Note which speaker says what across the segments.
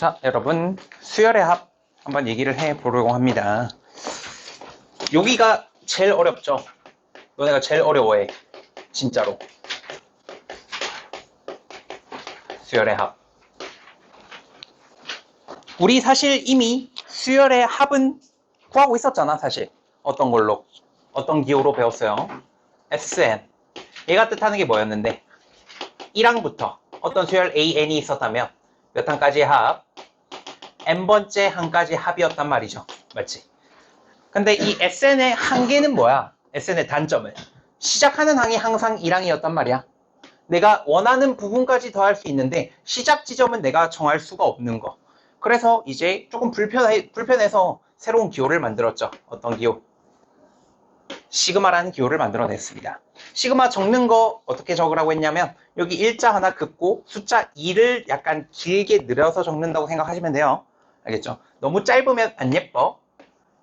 Speaker 1: 자, 여러분, 수열의 합 한번 얘기를 해보려고 합니다. 여기가 제일 어렵죠? 너네가 제일 어려워해. 진짜로. 수열의 합. 우리 사실 이미 수열의 합은 구하고 있었잖아, 사실. 어떤 걸로? 어떤 기호로 배웠어요? SN. 얘가 뜻하는 게 뭐였는데? 1항부터 어떤 수열 AN이 있었다면 몇 항까지의 합? n번째 항까지 합이었단 말이죠. 맞지? 근데 이 SN의 한계는 뭐야? SN의 단점은 시작하는 항이 항상 1항이었단 말이야. 내가 원하는 부분까지 더할 수 있는데 시작 지점은 내가 정할 수가 없는 거. 그래서 이제 조금 불편해서 새로운 기호를 만들었죠. 어떤 기호? 시그마라는 기호를 만들어냈습니다. 시그마 적는 거 어떻게 적으라고 했냐면 여기 일자 하나 긋고 숫자 2를 약간 길게 늘려서 적는다고 생각하시면 돼요. 알겠죠? 너무 짧으면 안 예뻐.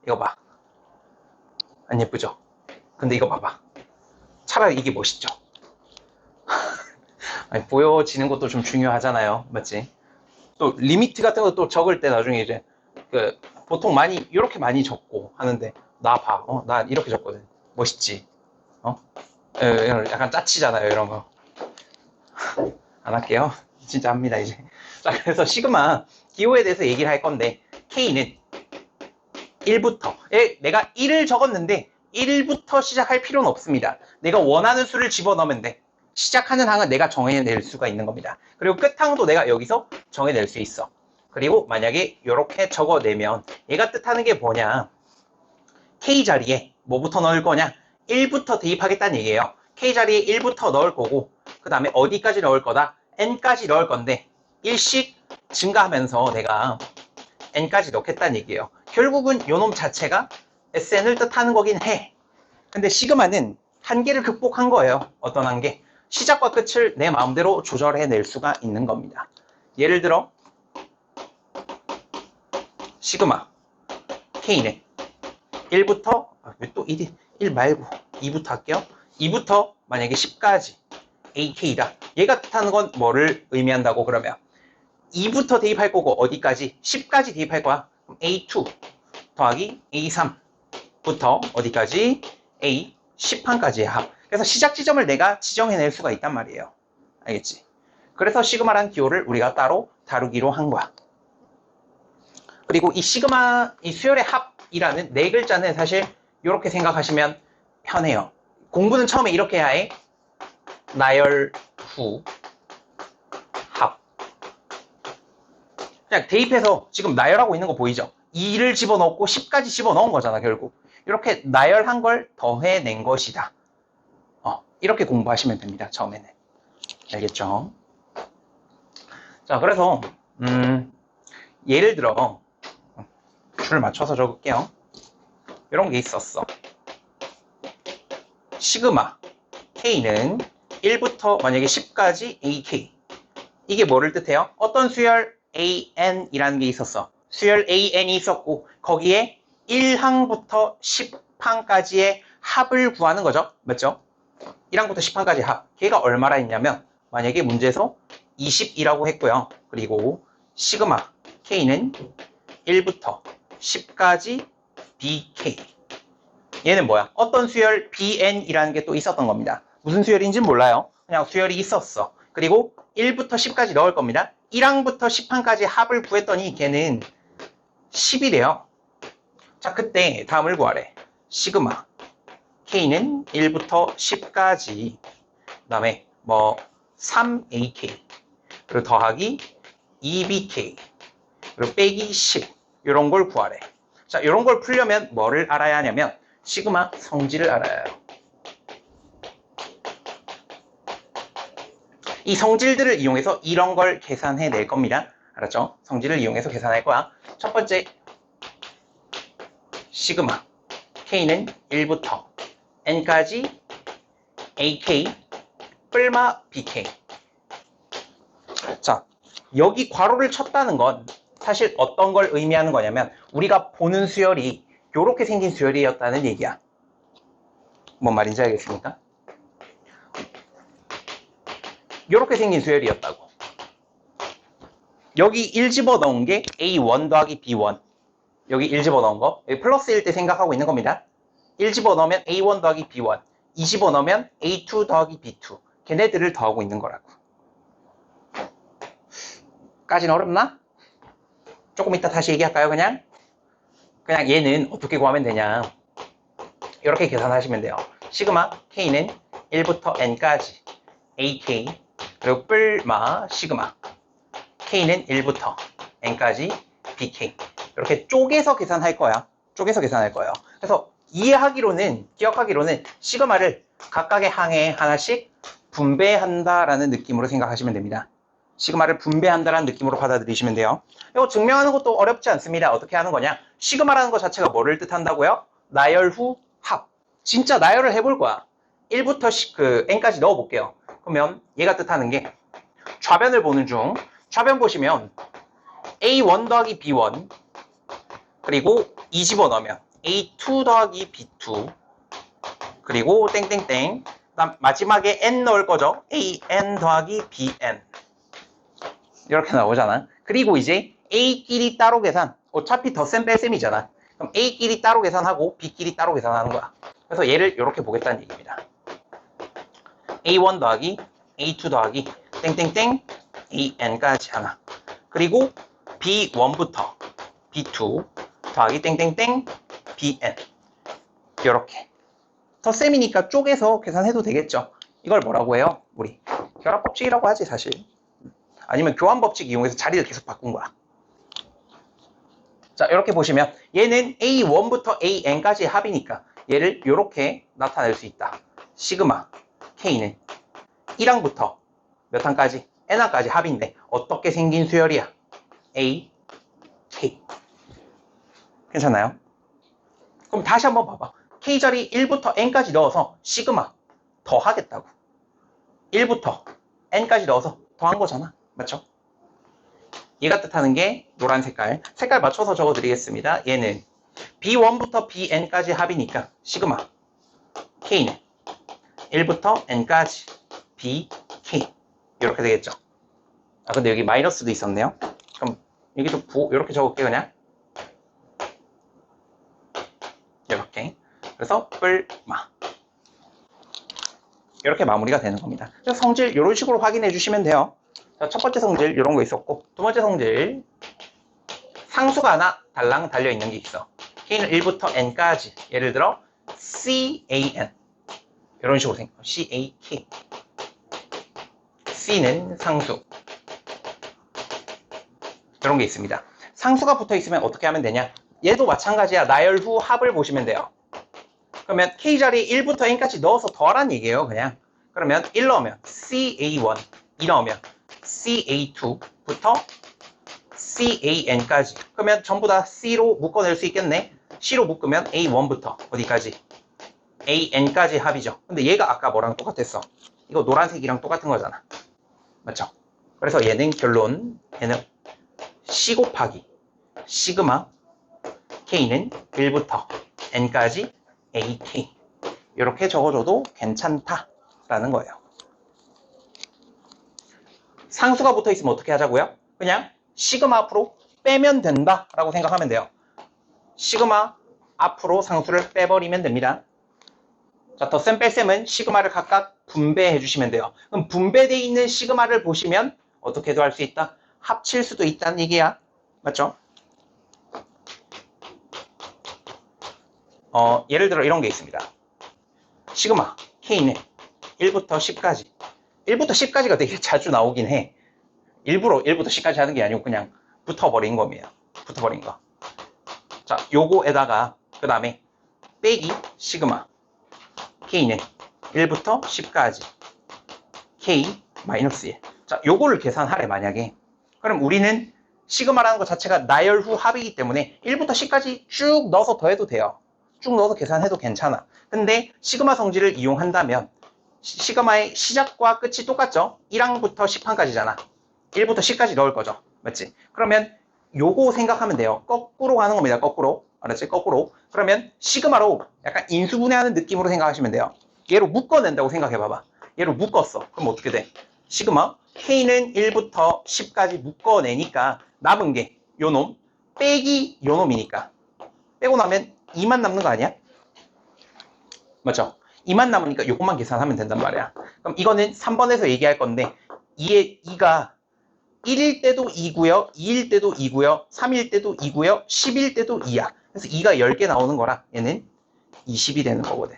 Speaker 1: 이거 봐. 안 예쁘죠? 근데 이거 봐봐. 차라리 이게 멋있죠? 아니, 보여지는 것도 좀 중요하잖아요. 맞지? 또 리미트 같은 것도 적을 때 나중에 이제 보통 많이 이렇게 많이 적고 하는데 나 봐. 나 이렇게 적거든. 멋있지? 약간 짜치잖아요, 이런 거. 안 할게요. 진짜 합니다, 이제. 자, 그래서 시그마 기호에 대해서 얘기를 할 건데 K는 1부터 내가 1을 적었는데 1부터 시작할 필요는 없습니다. 내가 원하는 수를 집어넣으면 돼. 시작하는 항은 내가 정해낼 수가 있는 겁니다. 그리고 끝항도 내가 여기서 정해낼 수 있어. 그리고 만약에 이렇게 적어내면 얘가 뜻하는 게 뭐냐? K 자리에 뭐부터 넣을 거냐? 1부터 대입하겠다는 얘기예요. K 자리에 1부터 넣을 거고 그 다음에 어디까지 넣을 거다? N까지 넣을 건데 1씩 증가하면서 내가 N까지 넣겠다는 얘기예요. 결국은 요놈 자체가 SN을 뜻하는 거긴 해. 근데 시그마는 한계를 극복한 거예요. 어떤 한계? 시작과 끝을 내 마음대로 조절해낼 수가 있는 겁니다. 예를 들어 시그마 K는 1부터 왜 또 1 말고 2부터 할게요. 2부터 만약에 10까지 AK다. 얘가 뜻하는 건 뭐를 의미한다고 그러면 2부터 대입할 거고 어디까지? 10까지 대입할 거야. 그럼 A2 더하기 A3부터 어디까지? A 10항까지의 합. 그래서 시작 지점을 내가 지정해낼 수가 있단 말이에요. 알겠지? 그래서 시그마라는 기호를 우리가 따로 다루기로 한 거야. 그리고 이 시그마, 이 수열의 합이라는 네 글자는 사실 이렇게 생각하시면 편해요. 공부는 처음에 이렇게 해야 해. 나열 후 합. 그냥 대입해서 지금 나열하고 있는 거 보이죠? 2를 집어넣고 10까지 집어넣은 거잖아, 결국. 이렇게 나열한 걸 더해낸 것이다. 이렇게 공부하시면 됩니다, 처음에는. 알겠죠? 자, 그래서 예를 들어 줄을 맞춰서 적을게요. 이런 게 있었어. 시그마 K는 1부터 만약에 10까지 AK. 이게 뭐를 뜻해요? 어떤 수열 AN이라는 게 있었어. 수열 AN이 있었고 거기에 1항부터 10항까지의 합을 구하는 거죠. 맞죠? 1항부터 10항까지 합. 걔가 얼마나 있냐면 만약에 문제에서 20이라고 했고요. 그리고 시그마 K는 1부터 10까지 BK. 얘는 뭐야? 어떤 수열 BN이라는 게 또 있었던 겁니다. 무슨 수열인지는 몰라요. 그냥 수열이 있었어. 그리고 1부터 10까지 넣을 겁니다. 1항부터 10항까지 합을 구했더니 걔는 10이래요. 자, 그때 다음을 구하래. 시그마 K는 1부터 10까지 그 다음에 3AK 그리고 더하기 2BK 그리고 빼기 10 이런 걸 구하래. 자, 이런 걸 풀려면 뭐를 알아야 하냐면 시그마 성질을 알아야 해요. 이 성질들을 이용해서 이런 걸 계산해낼 겁니다. 알았죠? 성질을 이용해서 계산할 거야. 첫 번째 시그마 K는 1부터 N까지 AK 뿔마 BK. 자, 여기 괄호를 쳤다는 건 사실 어떤 걸 의미하는 거냐면 우리가 보는 수열이 이렇게 생긴 수열이었다는 얘기야. 뭔 말인지 알겠습니까? 이렇게 생긴 수열이었다고. 여기 1 집어넣은 게 A1 더하기 B1. 여기 1 집어넣은 거. 여기 플러스일 때 생각하고 있는 겁니다. 1 집어넣으면 A1 더하기 B1. 2 집어넣으면 A2 더하기 B2. 걔네들을 더하고 있는 거라고. 까지는 어렵나? 조금 이따 다시 얘기할까요, 그냥? 그냥 얘는 어떻게 구하면 되냐. 이렇게 계산하시면 돼요. 시그마 K는 1부터 N까지 AK 그리고 뿔마 시그마 K는 1부터 N까지 BK 이렇게 쪼개서 계산할 거야. 쪼개서 계산할 거예요. 그래서 이해하기로는, 기억하기로는 시그마를 각각의 항에 하나씩 분배한다라는 느낌으로 생각하시면 됩니다. 시그마를 분배한다라는 느낌으로 받아들이시면 돼요. 이거 증명하는 것도 어렵지 않습니다. 어떻게 하는 거냐? 시그마라는 것 자체가 뭐를 뜻한다고요? 나열후 합. 진짜 나열을 해볼 거야. 1부터 n까지 넣어볼게요. 그러면 얘가 뜻하는 게 좌변을 보는 중 좌변 보시면 A1 더하기 B1 그리고 2 집어넣으면 A2 더하기 B2 그리고 땡땡땡 그다음 마지막에 n 넣을 거죠. AN 더하기 BN 이렇게 나오잖아. 그리고 이제 A끼리 따로 계산. 어차피 덧셈 뺄셈이잖아. 그럼 A끼리 따로 계산하고 B끼리 따로 계산하는 거야. 그래서 얘를 이렇게 보겠다는 얘기입니다. A1 더하기 A2 더하기 땡땡땡 AN까지 하나. 그리고 B1부터 B2 더하기 땡땡땡 BN. 이렇게. 덧셈이니까 쪼개서 계산해도 되겠죠. 이걸 뭐라고 해요? 우리 결합법칙이라고 하지 사실. 아니면 교환법칙 이용해서 자리를 계속 바꾼 거야. 자, 이렇게 보시면 얘는 A1부터 AN까지의 합이니까 얘를 이렇게 나타낼 수 있다. 시그마 K는 1항부터 몇 항까지? N항까지 합인데 어떻게 생긴 수열이야? A, K. 괜찮나요? 그럼 다시 한번 봐봐. K자리 1부터 N까지 넣어서 시그마 더하겠다고. 1부터 N까지 넣어서 더한 거잖아. 맞죠? 얘가 뜻하는 게 노란 색깔. 색깔 맞춰서 적어드리겠습니다. 얘는 B1부터 BN까지 합이니까 시그마 K는 1부터 N까지 BK 이렇게 되겠죠. 아 근데 여기 마이너스도 있었네요. 그럼 여기도 이렇게 적을게요. 그냥 이렇게. 그래서 뿔마 이렇게 마무리가 되는 겁니다. 그래서 성질 이런 식으로 확인해 주시면 돼요. 자, 첫 번째 성질 이런 거 있었고 두 번째 성질 상수가 하나 달랑 달려있는 게 있어. K는 1부터 N까지 예를 들어 CAN 이런 식으로 생겨. CAK C는 상수 이런 게 있습니다. 상수가 붙어 있으면 어떻게 하면 되냐? 얘도 마찬가지야. 나열 후 합을 보시면 돼요. 그러면 K자리에 1부터 N까지 넣어서 더하란 얘기예요. 그냥 그러면 1 넣으면 CA1 2 넣으면 CA2부터 CAN까지. 그러면 전부 다 C로 묶어낼 수 있겠네. C로 묶으면 A1부터 어디까지? AN까지 합이죠. 근데 얘가 아까 뭐랑 똑같았어? 이거 노란색이랑 똑같은 거잖아. 맞죠? 그래서 얘는 결론, 얘는 C 곱하기 시그마 K는 1부터 N까지 AK 이렇게 적어줘도 괜찮다라는 거예요. 상수가 붙어 있으면 어떻게 하자고요? 그냥 시그마 앞으로 빼면 된다라고 생각하면 돼요. 시그마 앞으로 상수를 빼버리면 됩니다. 자, 덧셈 뺄셈은 시그마를 각각 분배해 주시면 돼요. 그럼 분배되어 있는 시그마를 보시면 어떻게도 할 수 있다? 합칠 수도 있다는 얘기야. 맞죠? 예를 들어 이런 게 있습니다. 시그마 K는 1부터 10까지 1부터 10까지가 되게 자주 나오긴 해. 일부러 1부터 10까지 하는 게 아니고 그냥 붙어버린 겁니다. 붙어버린 거. 자, 요거에다가 그 다음에 빼기 시그마 K는 1부터 10까지 K 마이너스 1. 자, 요거를 계산하래 만약에. 그럼 우리는 시그마라는 것 자체가 나열 후 합이기 때문에 1부터 10까지 쭉 넣어서 더해도 돼요. 쭉 넣어서 계산해도 괜찮아. 근데 시그마 성질을 이용한다면 시그마의 시작과 끝이 똑같죠? 1항부터 10항까지잖아. 1부터 10까지 넣을 거죠. 맞지? 그러면 요거 생각하면 돼요. 거꾸로 가는 겁니다. 거꾸로. 알았지? 거꾸로. 그러면 시그마로 약간 인수분해하는 느낌으로 생각하시면 돼요. 얘로 묶어낸다고 생각해봐봐. 얘로 묶었어. 그럼 어떻게 돼? 시그마 K는 1부터 10까지 묶어내니까 남은 게 요놈 빼기 요놈이니까 빼고 나면 2만 남는 거 아니야? 맞죠? 2만 남으니까 요것만 계산하면 된단 말이야. 그럼 이거는 3번에서 얘기할 건데 2가 1일 때도 2고요, 2일 때도 2고요, 3일 때도 2고요, 10일 때도 2야. 그래서 2가 10개 나오는 거라 얘는 20이 되는 거거든.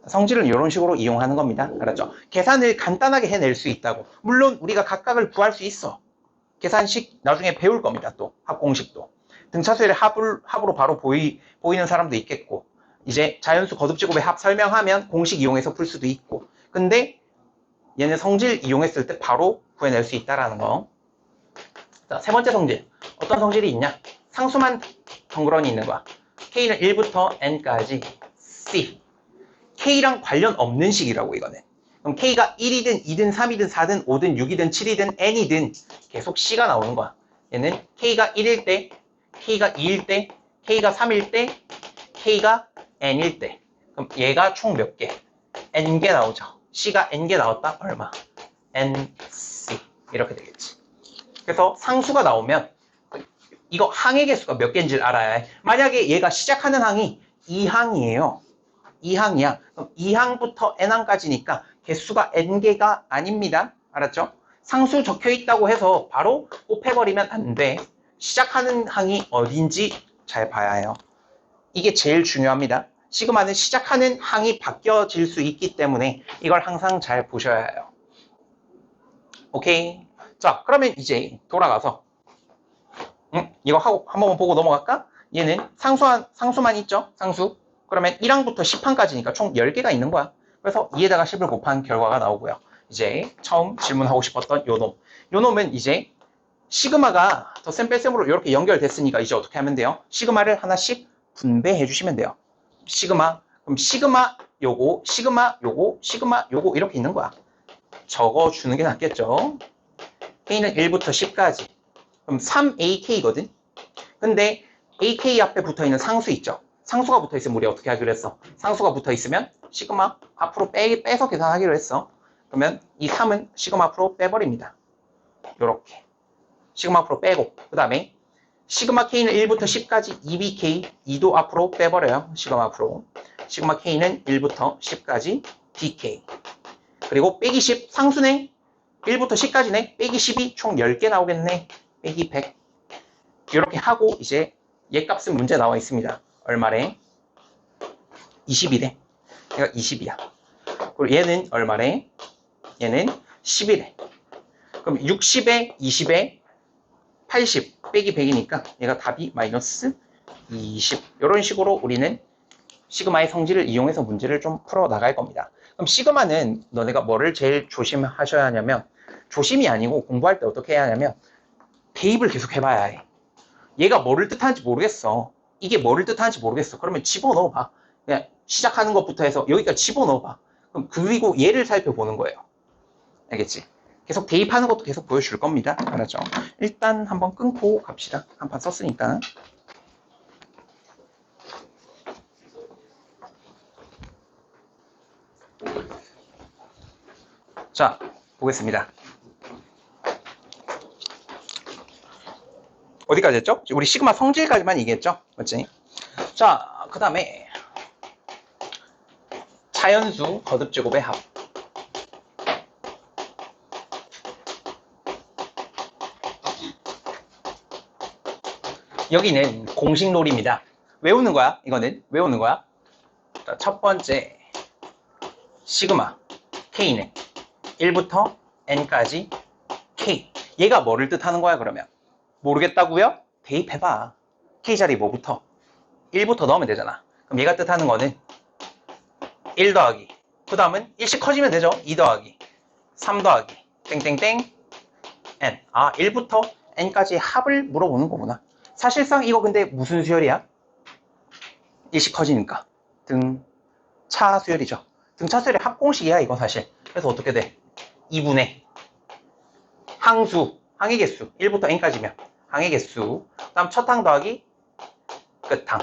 Speaker 1: 성질은 이런 식으로 이용하는 겁니다. 알았죠? 계산을 간단하게 해낼 수 있다고. 물론 우리가 각각을 구할 수 있어. 계산식 나중에 배울 겁니다. 또 합공식도. 등차수열의 합으로 바로 보이는 사람도 있겠고 이제 자연수 거듭제곱의 합 설명하면 공식 이용해서 풀 수도 있고 근데 얘는 성질 이용했을 때 바로 구해낼 수 있다라는 거. 자, 세 번째 성질. 어떤 성질이 있냐? 상수만 덩그러니 있는 거야. K는 1부터 N까지 C. K랑 관련 없는 식이라고 이거는. 그럼 K가 1이든 2든 3이든 4든 5든 6이든 7이든 N이든 계속 C가 나오는 거야. 얘는 K가 1일 때, K가 2일 때, K가 3일 때, K가 N일 때. 그럼 얘가 총 몇 개? N개 나오죠. C가 N개 나왔다? 얼마? NC. 이렇게 되겠지. 그래서 상수가 나오면 이거 항의 개수가 몇 개인지를 알아야 해. 만약에 얘가 시작하는 항이 2항이에요. 2항이야. 그럼 2항부터 n항까지니까 개수가 n개가 아닙니다. 알았죠? 상수 적혀 있다고 해서 바로 곱해버리면 안 돼. 시작하는 항이 어딘지 잘 봐야 해요. 이게 제일 중요합니다. 시그마는 시작하는 항이 바뀌어질 수 있기 때문에 이걸 항상 잘 보셔야 해요. 오케이. 자, 그러면 이제 돌아가서 이거 하고 한번 보고 넘어갈까? 얘는 상수만 있죠? 상수. 그러면 1항부터 10항까지니까 총 10개가 있는 거야. 그래서 2에다가 10을 곱한 결과가 나오고요. 이제 처음 질문하고 싶었던 요놈. 요놈은 이제 시그마가 덧셈 뺄셈으로 이렇게 연결됐으니까 이제 어떻게 하면 돼요? 시그마를 하나씩 분배해 주시면 돼요. 시그마. 그럼 시그마 요거, 시그마 요거, 시그마 요거 이렇게 있는 거야. 적어주는 게 낫겠죠? K는 1부터 10까지. 그럼 3AK거든? 근데 AK 앞에 붙어있는 상수 있죠? 상수가 붙어있으면 우리 어떻게 하기로 했어? 상수가 붙어있으면 시그마 앞으로 빼서 계산하기로 했어. 그러면 이 3은 시그마 앞으로 빼버립니다. 요렇게. 시그마 앞으로 빼고 그 다음에 시그마 K는 1부터 10까지 2BK 2도 앞으로 빼버려요. 시그마 앞으로. 시그마 K는 1부터 10까지 BK. 그리고 빼기 10 상수네. 1부터 10까지네. 빼기 10이 총 10개 나오겠네. 빼기 100. 이렇게 하고 이제 얘 값은 문제 나와 있습니다. 얼마래? 20이래. 얘가 20이야. 그리고 얘는 얼마래? 얘는 10이래. 그럼 60에 20에 80 빼기 100이니까 얘가 답이 마이너스 20. 이런 식으로 우리는 시그마의 성질을 이용해서 문제를 좀 풀어 나갈 겁니다. 그럼 시그마는 너네가 뭐를 제일 조심하셔야 하냐면 조심이 아니고 공부할 때 어떻게 해야 하냐면 대입을 계속 해봐야 해. 얘가 뭐를 뜻하는지 모르겠어. 이게 뭐를 뜻하는지 모르겠어. 그러면 집어넣어봐. 그냥 시작하는 것부터 해서 여기까지 집어넣어봐. 그럼 그리고 얘를 살펴보는 거예요. 알겠지? 계속 대입하는 것도 계속 보여줄 겁니다. 알았죠? 일단 한번 끊고 갑시다. 한 판 썼으니까. 자, 보겠습니다. 어디까지 했죠? 우리 시그마 성질까지만 얘기했죠? 맞지? 자, 그 다음에 자연수 거듭제곱의 합. 여기는 공식놀이입니다. 외우는 거야. 이거는 외우는 거야. 자, 첫 번째 시그마 K는 1부터 N까지 K. 얘가 뭐를 뜻하는 거야 그러면? 모르겠다고요? 대입해봐. K 자리 뭐부터? 1부터 넣으면 되잖아. 그럼 얘가 뜻하는 거는 1 더하기. 그 다음은 1씩 커지면 되죠. 2 더하기. 3 더하기. 땡땡땡 N. 아, 1부터 N까지의 합을 물어보는 거구나. 사실상 이거 근데 무슨 수열이야? 1씩 커지니까. 등차 수열이죠. 등차 수열의 합공식이야 이거 사실. 그래서 어떻게 돼? 2분의 항수, 항의 개수 1부터 n까지면 항의 개수, 그 다음 첫 항 더하기 끝항.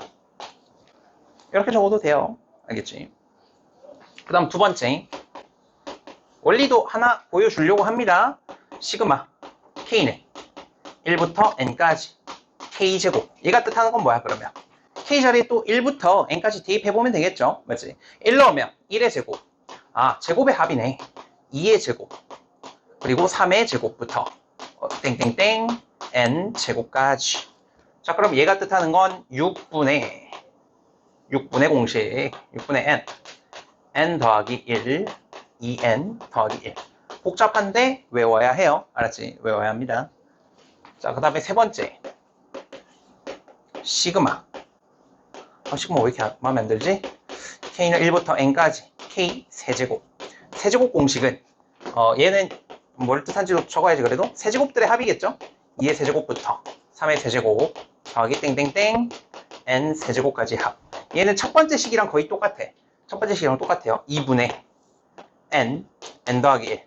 Speaker 1: 이렇게 적어도 돼요. 알겠지? 그 다음 두 번째 원리도 하나 보여주려고 합니다. 시그마 K는 1부터 N까지 K제곱. 얘가 뜻하는 건 뭐야 그러면? K 자리에 또 1부터 N까지 대입해보면 되겠죠. 맞지? 1 넣으면 1의 제곱. 아, 제곱의 합이네. 2의 제곱. 그리고 3의 제곱부터 땡땡땡 N 제곱까지. 자, 그럼 얘가 뜻하는 건 6분의 공식. 6분의 N. N 더하기 1. 2N 더하기 1. 복잡한데 외워야 해요. 알았지? 외워야 합니다. 자, 그 다음에 세 번째. 시그마. 시그마 왜 이렇게 마음에 안 들지? K는 1부터 N까지 K 세제곱. 세제곱 공식은 얘는 뭘 뜻한지도 적어야지. 그래도 세제곱들의 합이겠죠? 2의 세제곱부터 3의 세제곱 더하기 땡땡땡 N 세제곱까지 합. 얘는 첫 번째 식이랑 거의 똑같아. 첫 번째 식이랑 똑같아요. 2분의 N 더하기 1.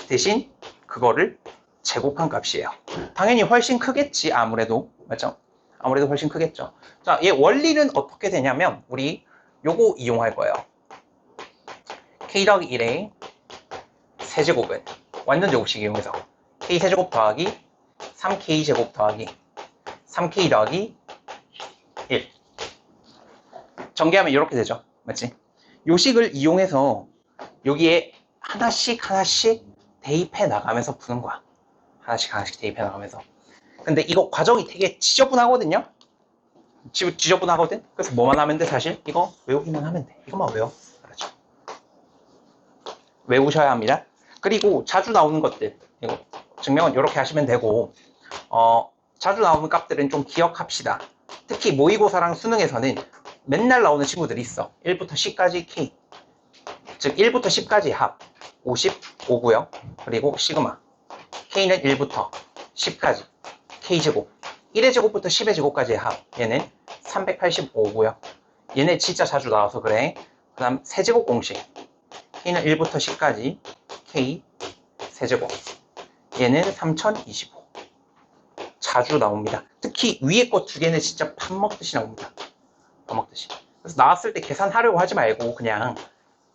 Speaker 1: 대신 그거를 제곱한 값이에요. 당연히 훨씬 크겠지. 아무래도. 맞죠? 아무래도 훨씬 크겠죠. 자, 얘 원리는 어떻게 되냐면 우리 요거 이용할 거예요. K 더하기 1의 세제곱은 완전 제곱식 이용해서 K 세제곱 더하기 3K 제곱 더하기 3K 더하기 1. 전개하면 이렇게 되죠. 맞지? 요 식을 이용해서 여기에 하나씩 대입해 나가면서 푸는 거야. 하나씩 대입해 나가면서. 근데 이거 과정이 되게 지저분하거든요. 지저분하거든. 그래서 뭐만 하면 돼? 사실 이거 외우기만 하면 돼. 이것만 외워. 알았죠? 외우셔야 합니다. 그리고 자주 나오는 것들, 이거 증명은 이렇게 하시면 되고, 자주 나오는 값들은 좀 기억합시다. 특히 모의고사랑 수능에서는 맨날 나오는 친구들이 있어. 1부터 10까지 K. 즉 1부터 10까지 합 55고요. 그리고 시그마 K는 1부터 10까지 K제곱 1의 제곱부터 10의 제곱까지의 합. 얘는 385고요. 얘네 진짜 자주 나와서 그래. 그 다음 세제곱 공식 K는 1부터 10까지 K 세제곱. 얘는 3025. 자주 나옵니다. 특히 위에 거 두 개는 진짜 밥 먹듯이 나옵니다. 밥 먹듯이. 그래서 나왔을 때 계산하려고 하지 말고 그냥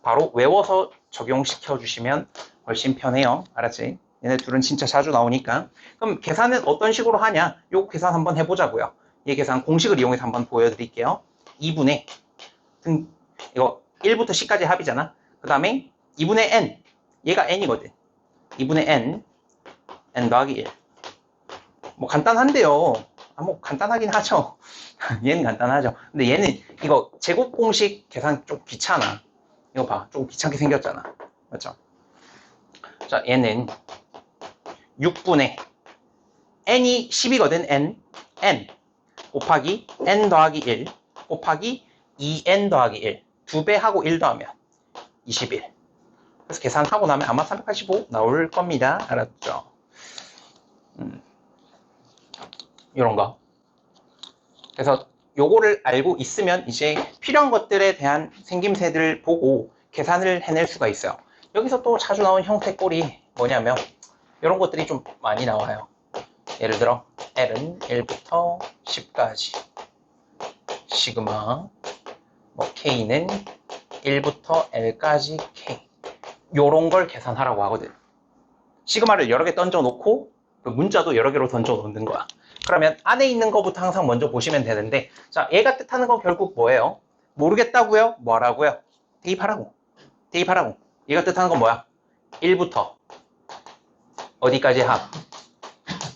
Speaker 1: 바로 외워서 적용시켜 주시면 훨씬 편해요. 알았지? 얘네 둘은 진짜 자주 나오니까. 그럼 계산은 어떤 식으로 하냐? 요 계산 한번 해보자고요. 이 계산 공식을 이용해서 한번 보여드릴게요. 2분의 이거 1부터 10까지 합이잖아. 그 다음에 2분의 n. 얘가 n이거든. 2분의 n 더하기 1. 뭐 간단한데요. 뭐 간단하긴 하죠. 얘는 간단하죠. 근데 얘는 이거 제곱 공식 계산 좀 귀찮아. 이거 봐. 조금 귀찮게 생겼잖아. 맞죠? 자, 얘는 6분의 n이 10이거든. n 곱하기 n 더하기 1 곱하기 2n 더하기 1. 2배 하고 1 더하면 21. 그래서 계산하고 나면 아마 385 나올 겁니다. 알았죠? 이런 거. 그래서 요거를 알고 있으면 이제 필요한 것들에 대한 생김새들을 보고 계산을 해낼 수가 있어요. 여기서 또 자주 나오는 형태 꼴이 뭐냐면 이런 것들이 좀 많이 나와요. 예를 들어 L은 1부터 10까지 시그마 뭐 K는 1부터 L까지 K 요런 걸 계산하라고 하거든. 시그마를 여러 개 던져 놓고 그 문자도 여러 개로 던져 놓는 거야. 그러면 안에 있는 것부터 항상 먼저 보시면 되는데, 자, 얘가 뜻하는 건 결국 뭐예요? 모르겠다고요? 뭐라고요? 대입하라고. 얘가 뜻하는 건 뭐야? 1부터 어디까지 합?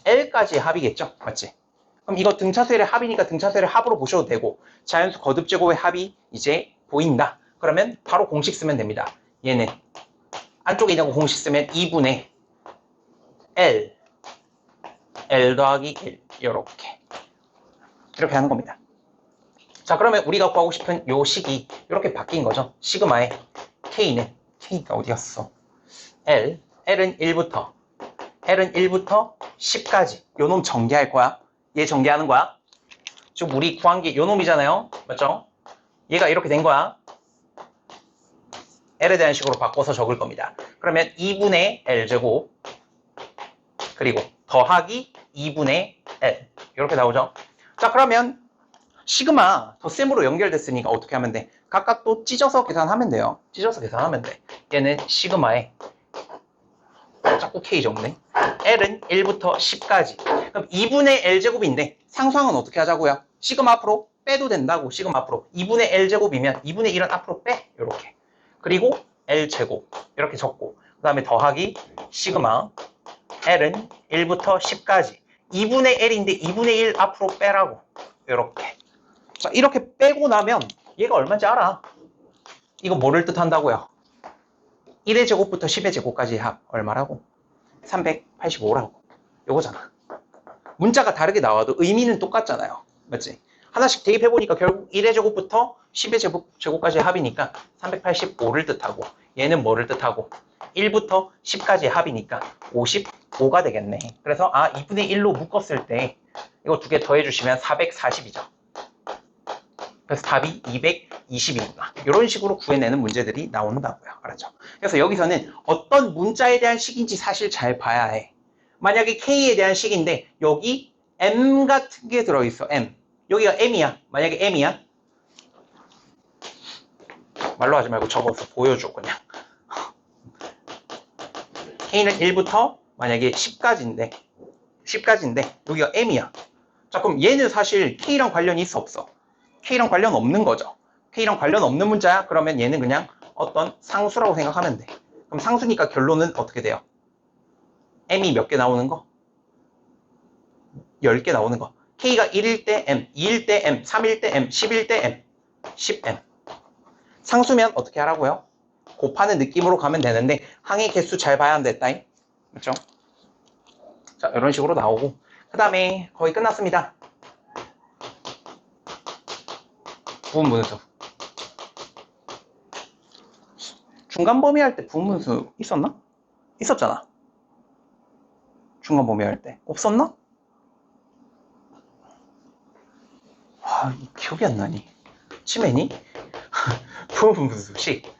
Speaker 1: L까지 합이겠죠? 맞지? 그럼 이거 등차수열의 합이니까 등차수열의 합으로 보셔도 되고, 자연수 거듭제곱의 합이 이제 보인다. 그러면 바로 공식 쓰면 됩니다. 얘는 안쪽에 있는 거 공식 쓰면 2분의 L 더하기 1 이렇게 하는 겁니다. 자, 그러면 우리가 구하고 싶은 요 식이 이렇게 바뀐 거죠. 시그마의 K가 어디 갔어? L은 1부터 10까지 요 놈 전개할 거야. 얘 전개하는 거야. 지금 우리 구한 게 요 놈이잖아요. 맞죠? 얘가 이렇게 된 거야. L에 대한 식으로 바꿔서 적을 겁니다. 그러면 2분의 L제곱 그리고 더하기 2분의 L 이렇게 나오죠. 자, 그러면 시그마 덧셈으로 연결됐으니까 어떻게 하면 돼? 각각 또 찢어서 계산하면 돼요. 찢어서 계산하면 돼. 얘는 시그마의 자꾸 K 적네. L은 1부터 10까지. 그럼 2분의 L제곱인데 상수항은 어떻게 하자고요? 시그마 앞으로 빼도 된다고. 시그마 앞으로 2분의 L제곱이면 2분의 1은 앞으로 빼. 이렇게. 그리고 L제곱 이렇게 적고 그 다음에 더하기 시그마 L은 1부터 10까지 2분의 L인데 2분의 1 앞으로 빼라고. 이렇게. 자, 이렇게 빼고 나면 얘가 얼마인지 알아? 이거 뭐를 뜻한다고요? 1의 제곱부터 10의 제곱까지의 합 얼마라고? 385라고. 요거잖아. 문자가 다르게 나와도 의미는 똑같잖아요. 맞지? 하나씩 대입해보니까 결국 1의 제곱부터 10의 제곱까지의 합이니까 385를 뜻하고 얘는 뭐를 뜻하고 1부터 10까지의 합이니까 55가 되겠네. 그래서 2분의 1로 묶었을 때 이거 두 개 더해주시면 440이죠. 그래서 답이 220입니다. 이런 식으로 구해내는 문제들이 나온다고요. 알았죠? 그래서 여기서는 어떤 문자에 대한 식인지 사실 잘 봐야 해. 만약에 K에 대한 식인데 여기 M 같은 게 들어있어. M. 여기가 M이야. 만약에 M이야. 말로 하지 말고 적어서 보여줘 그냥. K는 1부터 만약에 10까지인데 여기가 M이야. 자, 그럼 얘는 사실 K랑 관련이 있어 없어? K랑 관련 없는 거죠. K랑 관련 없는 문자야? 그러면 얘는 그냥 어떤 상수라고 생각하면 돼. 그럼 상수니까 결론은 어떻게 돼요? M이 몇 개 나오는 거? 10개 나오는 거. K가 1일 때 M, 2일 때 M, 3일 때 M, 10일 때 M, 10M. 상수면 어떻게 하라고요? 곱하는 느낌으로 가면 되는데 항의 개수 잘 봐야 한댔다잉. 그렇죠? 자, 이런 식으로 나오고 그 다음에 거의 끝났습니다. 부분분수. 중간 범위 할 때 부분분수 있었나? 있었잖아. 중간 범위 할 때. 없었나? 와, 기억이 안 나니. 치매니? 부분분수식.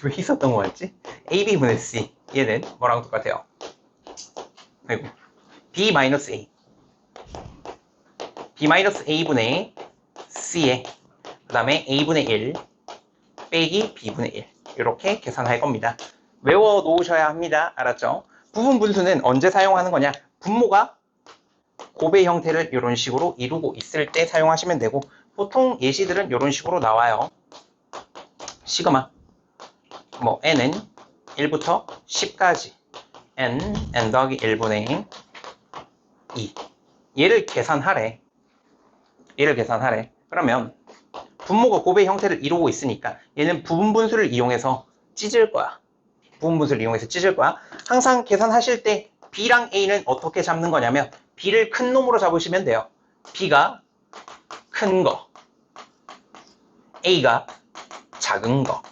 Speaker 1: 왜 있었던 거 같지? AB분의 C. 얘는 뭐랑 똑같아요? 아이고. B-A. B-A분의 C에 그 다음에 A분의 1 빼기 B분의 1 이렇게 계산할 겁니다. 외워 놓으셔야 합니다. 알았죠? 부분분수는 언제 사용하는 거냐? 분모가 곱의 형태를 이런 식으로 이루고 있을 때 사용하시면 되고 보통 예시들은 이런 식으로 나와요. 시그마 뭐 n은 1부터 10까지 n 더하기 1분의 2 얘를 계산하래. 그러면 분모가 곱의 형태를 이루고 있으니까 얘는 부분분수를 이용해서 찢을 거야. 항상 계산하실 때 B랑 A는 어떻게 잡는 거냐면 B를 큰 놈으로 잡으시면 돼요. B가 큰 거, A가 작은 거.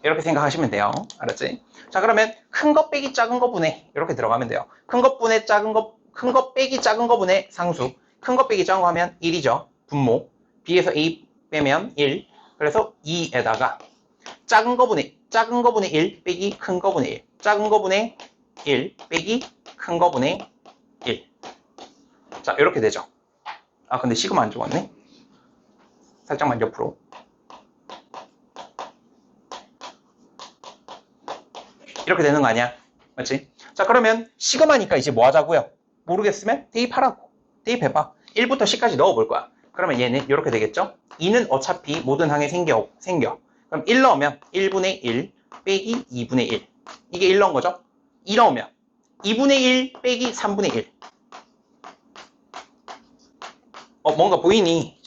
Speaker 1: 이렇게 생각하시면 돼요. 알았지? 자, 그러면 큰 거 빼기 작은 거 분해 이렇게 들어가면 돼요. 큰 거 분해 작은 거, 큰 거 빼기 작은 거 분해 상수. 큰 거 빼기 작은 거 하면 1이죠. 분모. B에서 A 빼면 1. 그래서 2에다가 작은 거 분의 1 빼기 큰 거 분의 1. 작은 거 분의 1 빼기 큰 거 분의 1. 자, 이렇게 되죠. 근데 시그마 안 적었네. 살짝만 옆으로. 이렇게 되는 거 아니야? 맞지? 자, 그러면 시그마니까 이제 뭐 하자고요? 모르겠으면 대입하라고. 대입해봐. 1부터 10까지 넣어볼 거야. 그러면 얘는 이렇게 되겠죠? 2는 어차피 모든 항에 생겨. 그럼 1 넣으면 1분의 1 빼기 2분의 1. 이게 1 넣은 거죠? 2 넣으면 2분의 1 빼기 3분의 1. 뭔가 보이니?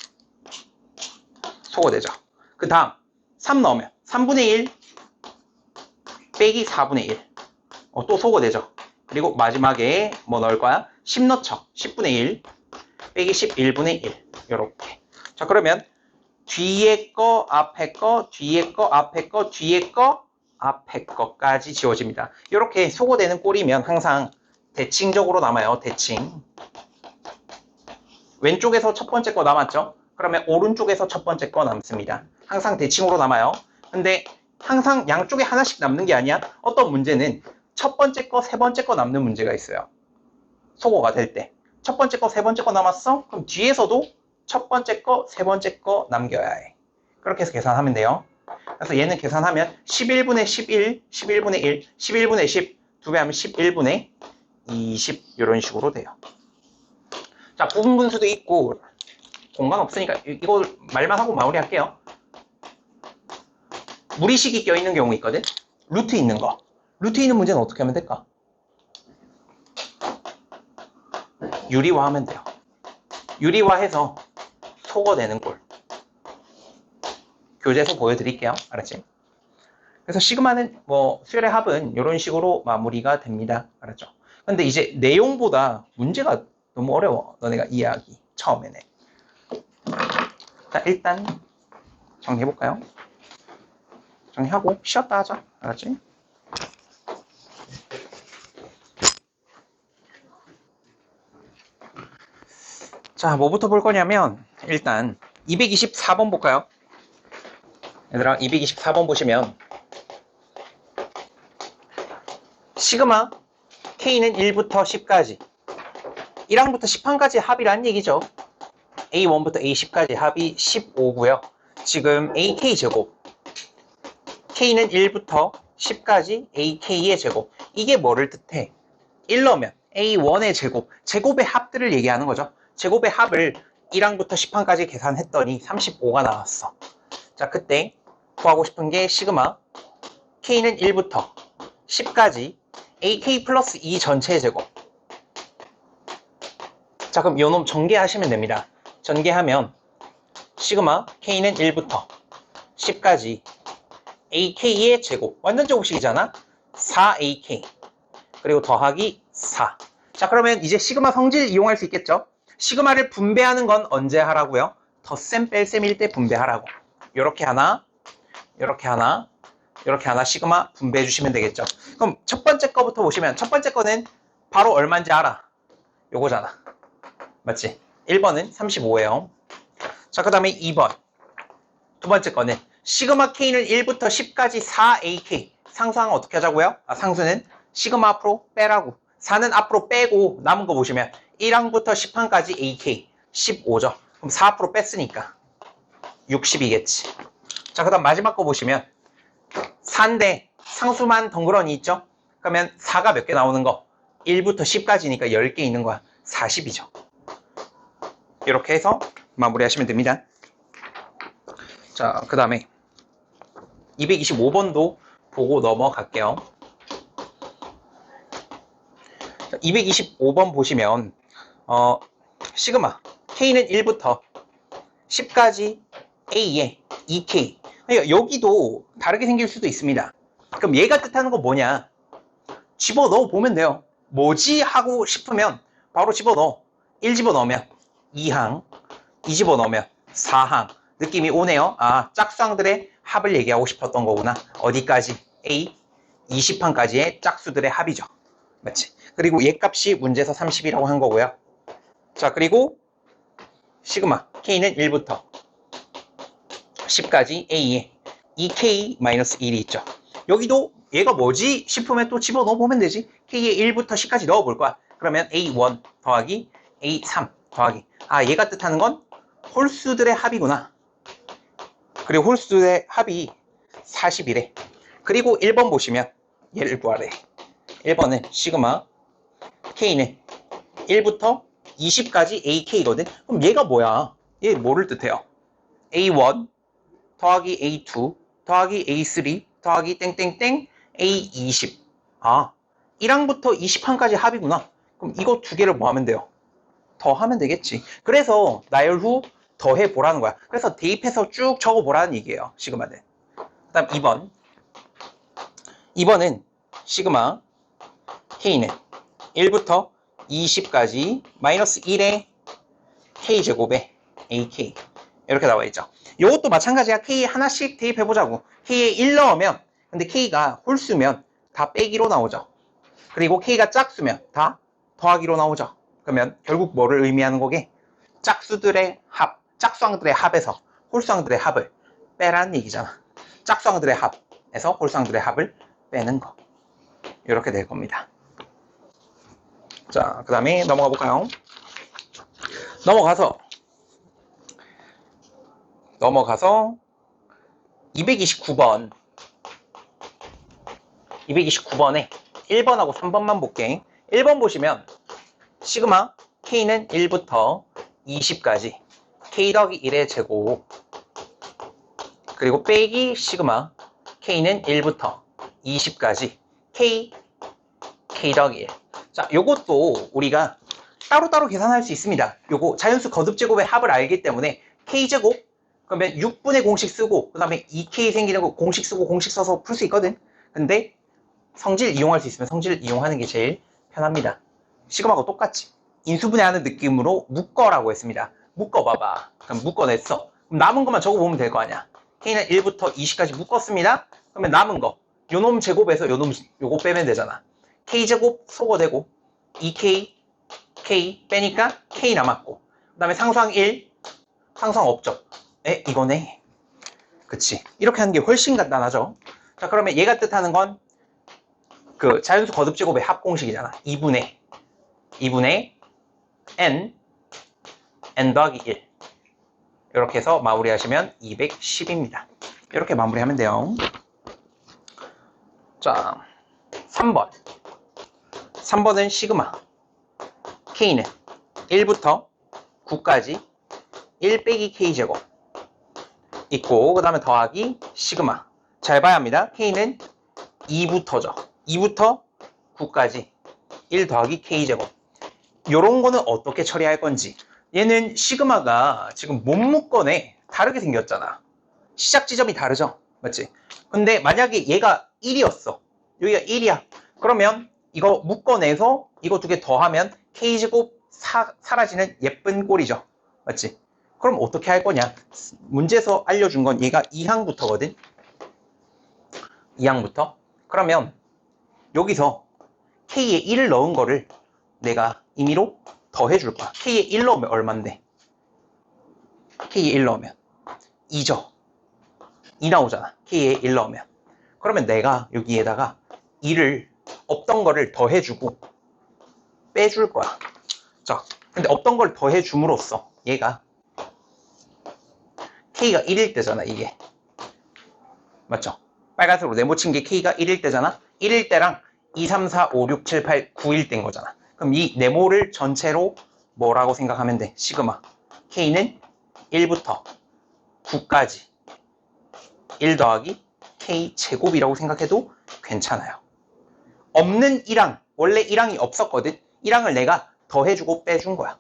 Speaker 1: 소거되죠? 그 다음 3 넣으면 3분의 1 빼기 4분의 1. 또 소거되죠? 그리고 마지막에 뭐 넣을 거야? 10 넣죠? 10분의 1 빼기 11분의 1. 요렇게. 자, 그러면 뒤에 거, 앞에 거, 뒤에 거, 앞에 거, 뒤에 거, 앞에 거까지 지워집니다. 이렇게 소거되는 꼴이면 항상 대칭적으로 남아요. 대칭. 왼쪽에서 첫 번째 거 남았죠? 그러면 오른쪽에서 첫 번째 거 남습니다. 항상 대칭으로 남아요. 근데 항상 양쪽에 하나씩 남는 게 아니야. 어떤 문제는 첫 번째 거, 세 번째 거 남는 문제가 있어요. 소거가 될 때. 첫 번째 거, 세 번째 거 남았어? 그럼 뒤에서도 첫 번째 거, 세 번째 거 남겨야 해. 그렇게 해서 계산하면 돼요. 그래서 얘는 계산하면 11분의 11, 11분의 1, 11분의 10, 2배 하면 11분의 20 이런 식으로 돼요. 자, 부분분수도 있고 공간 없으니까 이거 말만 하고 마무리할게요. 무리식이 껴있는 경우 있거든. 루트 있는 거. 루트 있는 문제는 어떻게 하면 될까? 유리화하면 돼요. 유리화해서 속어내는 꼴. 교재에서 보여드릴게요. 알았지? 그래서 시그마는 뭐 수열의 합은 이런 식으로 마무리가 됩니다. 알았죠? 근데 이제 내용보다 문제가 너무 어려워. 너네가 이해하기 처음에는. 자, 일단 정리해볼까요? 정리하고 쉬었다 하자. 알았지? 자, 뭐부터 볼 거냐면 일단 224번 볼까요? 얘들아, 224번 보시면 시그마 K는 1부터 10까지 1항부터 10항까지 합이란 얘기죠. A1부터 A10까지 합이 15고요. 지금 AK 제곱 K는 1부터 10까지 AK의 제곱. 이게 뭐를 뜻해? 1 넣으면 A1의 제곱, 제곱의 합들을 얘기하는 거죠. 제곱의 합을 1항부터 10항까지 계산했더니 35가 나왔어. 자, 그때 구하고 싶은 게 시그마 K는 1부터 10까지 AK 플러스 2 전체의 제곱. 자, 그럼 요놈 전개하시면 됩니다. 전개하면 시그마 K는 1부터 10까지 AK의 제곱. 완전 제곱식이잖아. 4AK. 그리고 더하기 4. 자, 그러면 이제 시그마 성질 이용할 수 있겠죠? 시그마를 분배하는 건 언제 하라고요? 덧셈 뺄셈일 때 분배하라고. 요렇게 하나, 요렇게 하나, 요렇게 하나 시그마 분배해 주시면 되겠죠. 그럼 첫 번째 거부터 보시면 첫 번째 거는 바로 얼마인지 알아. 요거잖아. 맞지? 1번은 35예요. 자, 그 다음에 2번. 두 번째 거는 시그마 K는 1부터 10까지 4AK. 상수항은 어떻게 하자고요? 상수는 시그마 앞으로 빼라고. 4는 앞으로 빼고 남은 거 보시면 1항부터 10항까지 AK 15죠. 그럼 4 앞으로 뺐으니까 60이겠지. 자, 그 다음 마지막 거 보시면 4인데 상수만 덩그러니 있죠? 그러면 4가 몇 개 나오는 거? 1부터 10까지니까 10개 있는 거야. 40이죠. 이렇게 해서 마무리하시면 됩니다. 자, 그 다음에 225번도 보고 넘어갈게요. 225번 보시면 시그마 K는 1부터 10까지 A에 2K. 그러니까 여기도 다르게 생길 수도 있습니다. 그럼 얘가 뜻하는 건 뭐냐? 집어넣어 보면 돼요. 뭐지? 하고 싶으면 바로 집어넣어. 1 집어넣으면 2항, 2 집어넣으면 4항. 느낌이 오네요. 아, 짝수항들의 합을 얘기하고 싶었던 거구나. 어디까지? A 20항까지의 짝수들의 합이죠. 맞지? 그리고 얘 값이 문제에서 30이라고 한 거고요. 자, 그리고 시그마 K는 1부터 10까지 A에 2K-1이 있죠. 여기도 얘가 뭐지 싶으면 또 집어넣어 보면 되지. K에 1부터 10까지 넣어 볼 거야. 그러면 A1 더하기 A3 더하기, 아, 얘가 뜻하는 건 홀수들의 합이구나. 그리고 홀수의 합이 40이래. 그리고 1번 보시면 얘를 구하래. 1번은 시그마 K는 1부터 20까지 AK거든. 그럼 얘가 뭐야? 얘 뭐를 뜻해요? A1 더하기 A2 더하기 A3 더하기 땡땡땡 A20. 아, 1항부터 20항까지 합이구나. 그럼 이거 두 개를 뭐 하면 돼요? 더하면 되겠지. 그래서 나열 후 더해 보라는 거야. 그래서 대입해서 쭉 적어 보라는 얘기예요. 시그마는. 그 다음 2번. 2번은 시그마 K는 1부터 20까지 마이너스 1의 K제곱에 AK. 이렇게 나와 있죠. 이것도 마찬가지야. K 하나씩 대입해보자고. K에 1 넣으면, 근데 K가 홀수면 다 빼기로 나오죠. 그리고 K가 짝수면 다 더하기로 나오죠. 그러면 결국 뭐를 의미하는 거게? 짝수들의 합, 짝수항들의 합에서 홀수항들의 합을 빼라는 얘기잖아. 짝수항들의 합에서 홀수항들의 합을 빼는 거. 이렇게 될 겁니다. 자, 그 다음에 넘어가 볼까요? 넘어가서 229번 229번에 1번하고 3번만 볼게. 1번 보시면 시그마 K는 1부터 20까지 K 더하기 1의 제곱 그리고 빼기 시그마 K는 1부터 20까지 K 더하기 1. 자, 요것도 우리가 따로따로 계산할 수 있습니다. 요거 자연수 거듭제곱의 합을 알기 때문에 K제곱 그러면 6분의 공식 쓰고 그 다음에 2K 생기는 거 공식 쓰고 공식 써서 풀 수 있거든. 근데 성질 이용할 수 있으면 성질을 이용하는 게 제일 편합니다. 시그마하고 똑같지. 인수분해하는 느낌으로 묶어라고 했습니다. 묶어봐봐. 그럼 묶어냈어. 그럼 남은 것만 적어보면 될 거 아니야. K는 1부터 20까지 묶었습니다. 그러면 남은 거 요놈 제곱에서 요놈 요거 빼면 되잖아. K제곱 소거되고 2K K 빼니까 K 남았고 그 다음에 상수항 1 상수항 없죠. 이거네. 그치. 이렇게 하는 게 훨씬 간단하죠. 자, 그러면 얘가 뜻하는 건 그 자연수 거듭제곱의 합공식이잖아. 2분의 n 더하기 1 이렇게 해서 마무리하시면 210입니다. 이렇게 마무리하면 돼요. 자, 3번은 시그마 K는 1부터 9까지 1 빼기 K제곱 있고 그 다음에 더하기 시그마 잘 봐야 합니다. K는 2부터죠. 2부터 9까지 1 더하기 K제곱 요런 거는 어떻게 처리할 건지. 얘는 시그마가 지금 못 묶어내 다르게 생겼잖아. 시작 지점이 다르죠. 맞지? 근데 만약에 얘가 1이었어. 여기가 1이야. 그러면 이거 묶어내서 이거 두 개 더하면 K제곱 사라지는 예쁜 꼴이죠. 맞지? 그럼 어떻게 할 거냐? 문제에서 알려준 건 얘가 2항부터거든. 2항부터. 그러면 여기서 K에 1을 넣은 거를 내가 임의로 더해줄 거야. K에 1 넣으면 얼만데? K에 1 넣으면 2죠. 2 나오잖아. K에 1 넣으면. 그러면 내가 여기에다가 2를 없던 거를 더해주고 빼줄 거야. 자, 근데 없던 걸 더해줌으로써 얘가 K가 1일 때잖아, 이게. 맞죠? 빨간색으로 네모친 게 K가 1일 때잖아? 1일 때랑 2, 3, 4, 5, 6, 7, 8, 9일 때인 거잖아. 그럼 이 네모를 전체로 뭐라고 생각하면 돼? 시그마. K는 1부터 9까지 1 더하기 K 제곱이라고 생각해도 괜찮아요. 없는 1항, 원래 1항이 없었거든? 1항을 내가 더해주고 빼준 거야.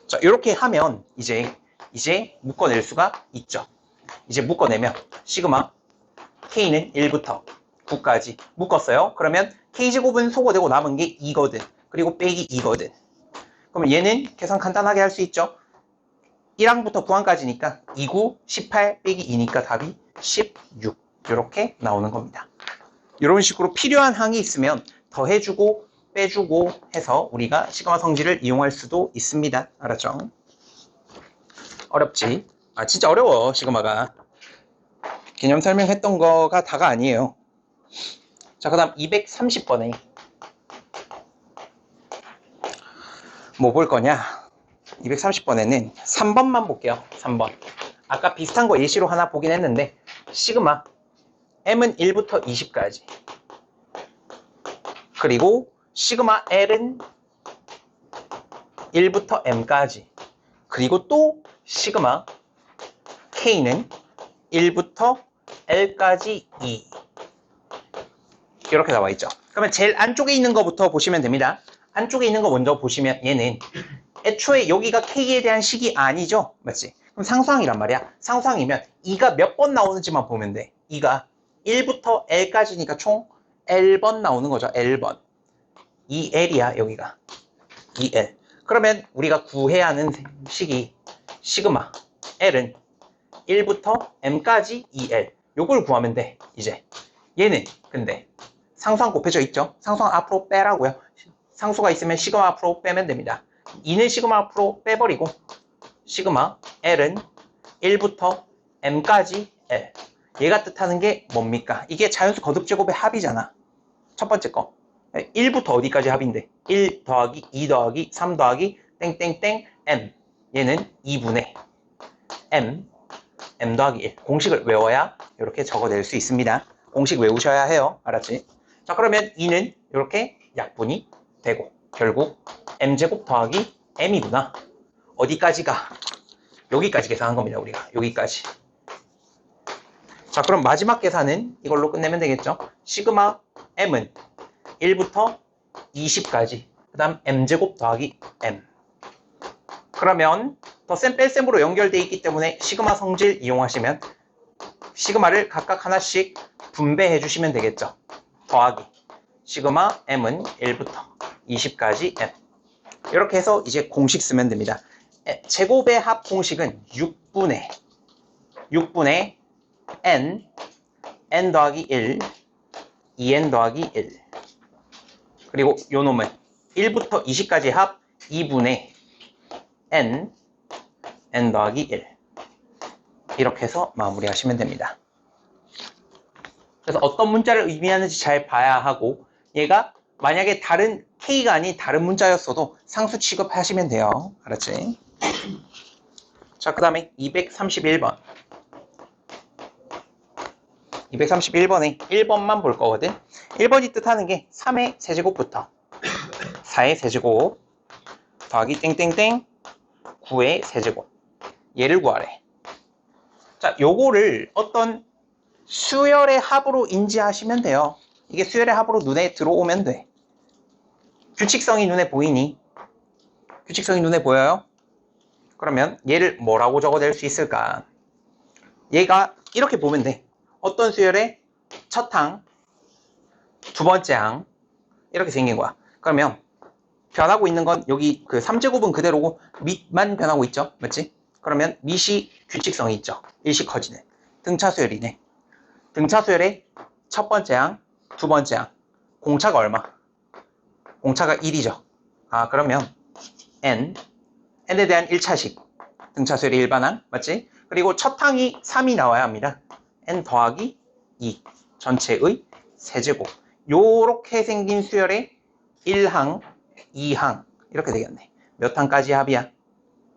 Speaker 1: 자, 이렇게 하면 이제 묶어낼 수가 있죠. 이제 묶어내면 시그마 K는 1부터 9까지 묶었어요. 그러면 K제곱은 소거되고 남은 게 2거든. 그리고 빼기 2거든. 그러면 얘는 계산 간단하게 할 수 있죠. 1항부터 9항까지니까 2, 9, 18 빼기 2니까 답이 16 이렇게 나오는 겁니다. 이런 식으로 필요한 항이 있으면 더해주고 빼주고 해서 우리가 시그마 성질을 이용할 수도 있습니다. 알았죠? 어렵지? 진짜 어려워 시그마가. 개념 설명했던 거가 다가 아니에요. 자, 그 다음 230번에 뭐 볼 거냐? 230번에는 3번만 볼게요. 3번. 아까 비슷한 거 예시로 하나 보긴 했는데 시그마 M은 1부터 20까지 그리고 시그마 L은 1부터 M까지 그리고 또 시그마 K는 1부터 L까지 2 이렇게 나와 있죠. 그러면 제일 안쪽에 있는 거부터 보시면 됩니다. 안쪽에 있는 거 먼저 보시면 얘는 애초에 여기가 K에 대한 식이 아니죠. 맞지? 그럼 상수항이란 말이야. 상수항이면 2가 몇 번 나오는지만 보면 돼. 2가 1부터 L까지니까 총 L번 나오는 거죠. L번. 2L이야 여기가. 2L. 그러면 우리가 구해야 하는 식이 시그마 L은 1부터 M까지 2L. 요걸 구하면 돼. 이제 얘는 근데 상수항 곱해져 있죠. 상수항 앞으로 빼라고요. 상수가 있으면 시그마 앞으로 빼면 됩니다. 2는 시그마 앞으로 빼버리고 시그마 L은 1부터 M까지 L. 얘가 뜻하는 게 뭡니까? 이게 자연수 거듭제곱의 합이잖아. 첫 번째 거. 1부터 어디까지 합인데? 1 더하기 2 더하기 3 더하기 땡땡땡 M. 얘는 2분의 M m 더하기 1. 공식을 외워야 이렇게 적어낼 수 있습니다. 공식 외우셔야 해요. 알았지? 자, 그러면 2는 이렇게 약분이 되고 결국 m제곱 더하기 m이구나. 어디까지가? 여기까지 계산한 겁니다. 우리가 여기까지. 자, 그럼 마지막 계산은 이걸로 끝내면 되겠죠? 시그마 m은 1부터 20까지 그 다음 m제곱 더하기 m. 그러면 덧셈 뺄셈으로 연결되어 있기 때문에 시그마 성질 이용하시면 시그마를 각각 하나씩 분배해 주시면 되겠죠. 더하기 시그마 m은 1부터 20까지 m. 이렇게 해서 이제 공식 쓰면 됩니다. 제곱의 합 공식은 6분의 n 더하기 1, 2n 더하기 1. 그리고 요 놈은 1부터 20까지 합 2분의 n 더하기 1. 이렇게 해서 마무리하시면 됩니다. 그래서 어떤 문자를 의미하는지 잘 봐야 하고, 얘가 만약에 다른 K가 아닌 다른 문자였어도 상수 취급하시면 돼요. 알았지? 자, 그 다음에 231번. 231번에 1번만 볼 거거든. 1번이 뜻하는 게 3의 세제곱부터 4의 세제곱 더하기 땡땡땡 9의 세제곱. 얘를 구하래. 자, 요거를 어떤 수열의 합으로 인지하시면 돼요. 이게 수열의 합으로 눈에 들어오면 돼. 규칙성이 눈에 보이니? 규칙성이 눈에 보여요? 그러면 얘를 뭐라고 적어낼 수 있을까? 얘가 이렇게 보면 돼. 어떤 수열의 첫 항, 두 번째 항 이렇게 생긴 거야. 그러면 변하고 있는 건 여기 그 3제곱은 그대로고 밑만 변하고 있죠. 맞지? 그러면 밑이 규칙성이 있죠. 일씩 커지는 등차수열이네. 등차수열의 첫 번째 항, 두 번째 항 공차가 얼마? 공차가 1이죠. 아, 그러면 n에 대한 1차식 등차수열의 일반항 맞지? 그리고 첫 항이 3이 나와야 합니다. n 더하기 2 전체의 세제곱. 요렇게 생긴 수열의 1항, 2항 이렇게 되겠네. 몇 항까지 합이야?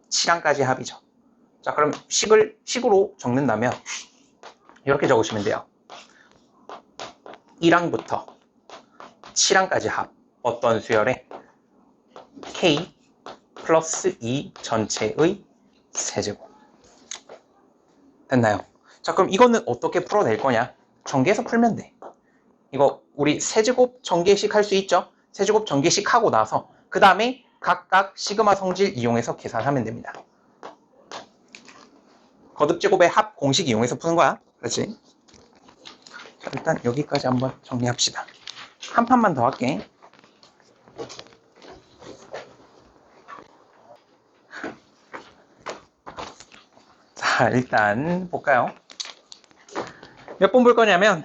Speaker 1: 7항까지 합이죠. 자, 그럼 식으로 적는다면 이렇게 적으시면 돼요. 1항부터 7항까지 합. 어떤 수열의 K 플러스 2 전체의 세제곱. 됐나요? 자, 그럼 이거는 어떻게 풀어낼 거냐? 전개해서 풀면 돼. 이거 우리 세제곱 전개식 할 수 있죠? 세제곱 전개식 하고 나서 그 다음에 각각 시그마 성질 이용해서 계산하면 됩니다. 거듭제곱의 합 공식 이용해서 푸는 거야. 그렇지? 자, 일단 여기까지 한번 정리합시다. 한 판만 더 할게. 자, 일단 볼까요? 몇 번 볼 거냐면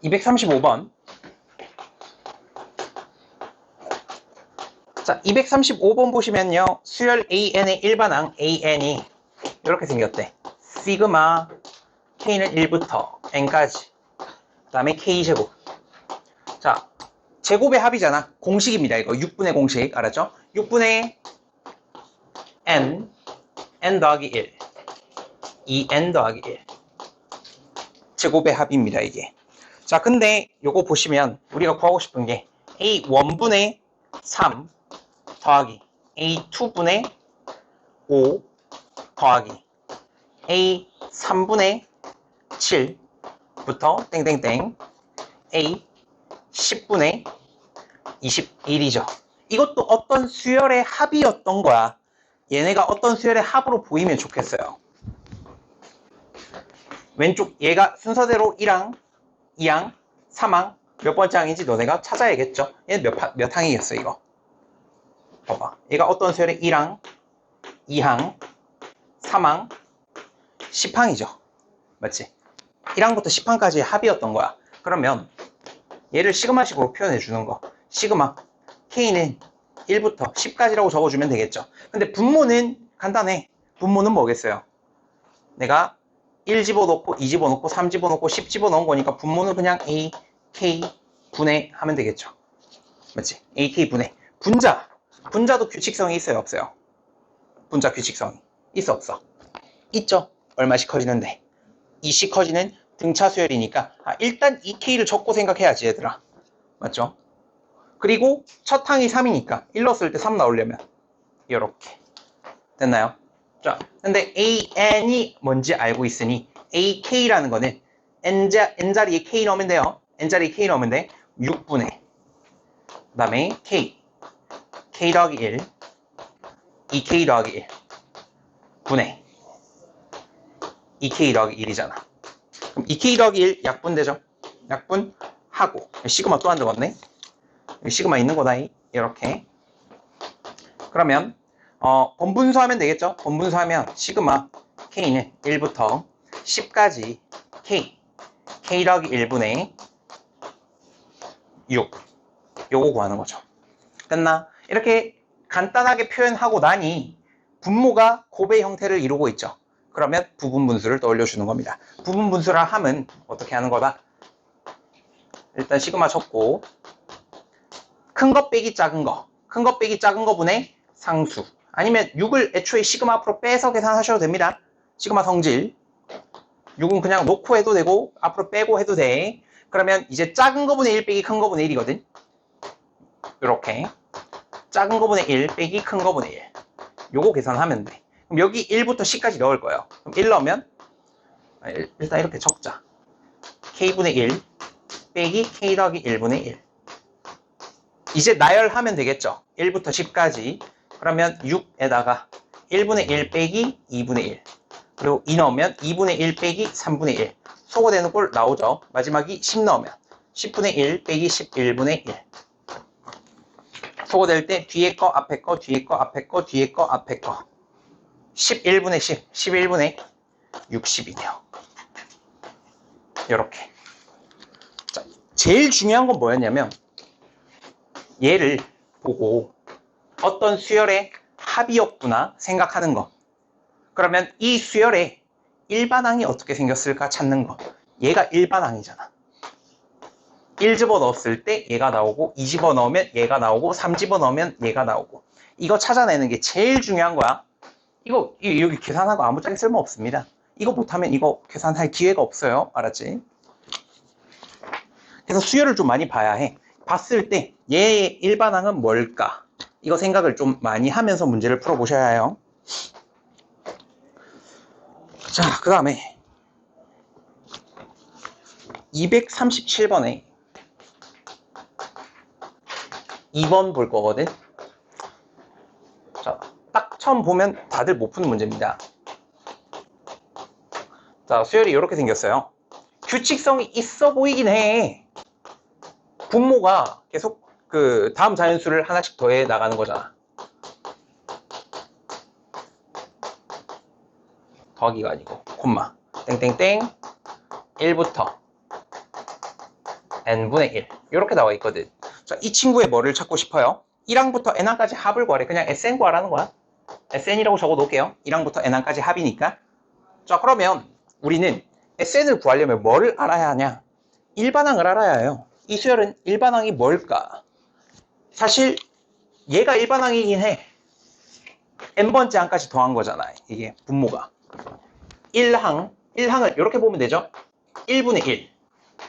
Speaker 1: 235번. 자, 235번 보시면요. 수열 AN의 일반항 AN이 이렇게 생겼대. 시그마 K는 1부터 N까지. 그 다음에 K제곱. 자, 제곱의 합이잖아. 공식입니다. 이거 6분의 공식. 알았죠? 6분의 N 더하기 1. 2N 더하기 1. 제곱의 합입니다. 이게. 자, 근데 요거 보시면 우리가 구하고 싶은 게 A1분의 3 더하기 A2분의 5 더하기 A3분의 7부터 땡땡땡 A10분의 21이죠. 이것도 어떤 수열의 합이었던 거야. 얘네가 어떤 수열의 합으로 보이면 좋겠어요. 왼쪽 얘가 순서대로 1항, 2항, 3항 몇 번째 항인지 너네가 찾아야겠죠. 얘는 몇 항이겠어 이거. 봐봐. 얘가 어떤 수열의 1항, 2항, 3항, 10항이죠. 맞지? 1항부터 10항까지의 합이었던 거야. 그러면 얘를 시그마식으로 표현해 주는 거. 시그마 K는 1부터 10까지라고 적어주면 되겠죠. 근데 분모는 간단해. 분모는 뭐겠어요? 내가 1 집어넣고 2 집어넣고 3 집어넣고 10 집어넣은 거니까 분모는 그냥 A, K, 분해하면 되겠죠. 맞지? AK 분해. 분자도 규칙성이 있어요, 없어요? 분자 규칙성이 있어, 없어? 있죠. 얼마씩 커지는데 2씩 커지는 등차 수열이니까 일단 2K를 적고 생각해야지 얘들아. 맞죠? 그리고 첫 항이 3이니까 1 넣었을 때 3 나오려면 이렇게 됐나요? 자, 근데 AN이 뭔지 알고 있으니 AK라는 거는 N자리에 K 넣으면 돼요. N자리에 K 넣으면 돼. 6분의 그 다음에 K 더하기 1 2K 더하기 1 분의 2K 더하기 1이잖아. 그럼 2K 더하기 1 약분되죠? 약분하고 시그마 또 안 적었네. 여기 시그마 있는 거다. 이렇게. 그러면 번분수하면 되겠죠? 번분수하면 시그마 K는 1부터 10까지 K 더하기 1분의 6 요거 구하는 거죠. 됐나? 이렇게 간단하게 표현하고 나니 분모가 곱의 형태를 이루고 있죠. 그러면 부분분수를 떠올려주는 겁니다. 부분분수라 함은 어떻게 하는 거다? 일단 시그마 적고 큰 거 빼기 작은 거 분의 상수 아니면 6을 애초에 시그마 앞으로 빼서 계산하셔도 됩니다. 시그마 성질 6은 그냥 놓고 해도 되고 앞으로 빼고 해도 돼. 그러면 이제 작은 거분의 1 빼기 큰 거분의 1이거든. 이렇게 작은 거분의 1 빼기 큰 거분의 1 요거 계산하면 돼. 그럼 여기 1부터 10까지 넣을 거예요. 그럼 1 넣으면 일단 이렇게 적자. K분의 1 빼기 K 더하기 1분의 1 이제 나열하면 되겠죠. 1부터 10까지 그러면 6에다가 1분의 1 빼기 2분의 1 그리고 2 넣으면 2분의 1 빼기 3분의 1 소거되는 꼴 나오죠. 마지막이 10 넣으면 10분의 1 빼기 11분의 1 소거될 때 뒤에 거 앞에 거 뒤에 거 앞에 거 뒤에 거 앞에 거 11분의 10 11분의 60이네요. 이렇게. 자, 제일 중요한 건 뭐였냐면 얘를 보고 어떤 수열의 합이었구나 생각하는 거. 그러면 이 수열의 일반항이 어떻게 생겼을까 찾는 거. 얘가 일반항이잖아. 1 집어넣었을 때 얘가 나오고 2 집어넣으면 얘가 나오고 3 집어넣으면 얘가 나오고 이거 찾아내는 게 제일 중요한 거야. 이거 여기 계산하고 아무짝에 쓸모없습니다. 이거 못하면 이거 계산할 기회가 없어요. 알았지? 그래서 수열을 좀 많이 봐야 해. 봤을 때 얘의 일반항은 뭘까? 이거 생각을 좀 많이 하면서 문제를 풀어보셔야 해요. 자, 그 다음에 237번에 2번 볼 거거든. 자, 딱 처음 보면 다들 못 푸는 문제입니다. 자, 수열이 이렇게 생겼어요. 규칙성이 있어 보이긴 해. 분모가 계속 그 다음 자연수를 하나씩 더해 나가는 거잖아. 더하기가 아니고 콤마 땡땡땡 1부터 n분의 1 이렇게 나와 있거든. 자, 이 친구의 뭐를 찾고 싶어요? 1항부터 n항까지 합을 구하래. 그냥 SN 구하라는 거야. SN이라고 적어 놓을게요. 1항부터 n항까지 합이니까. 자, 그러면 우리는 SN을 구하려면 뭐를 알아야 하냐? 일반항을 알아야 해요. 이 수열은 일반항이 뭘까? 사실 얘가 일반항이긴 해. n번째 항까지 더한 거잖아. 이게 분모가 1항을 이렇게 보면 되죠. 1분의 1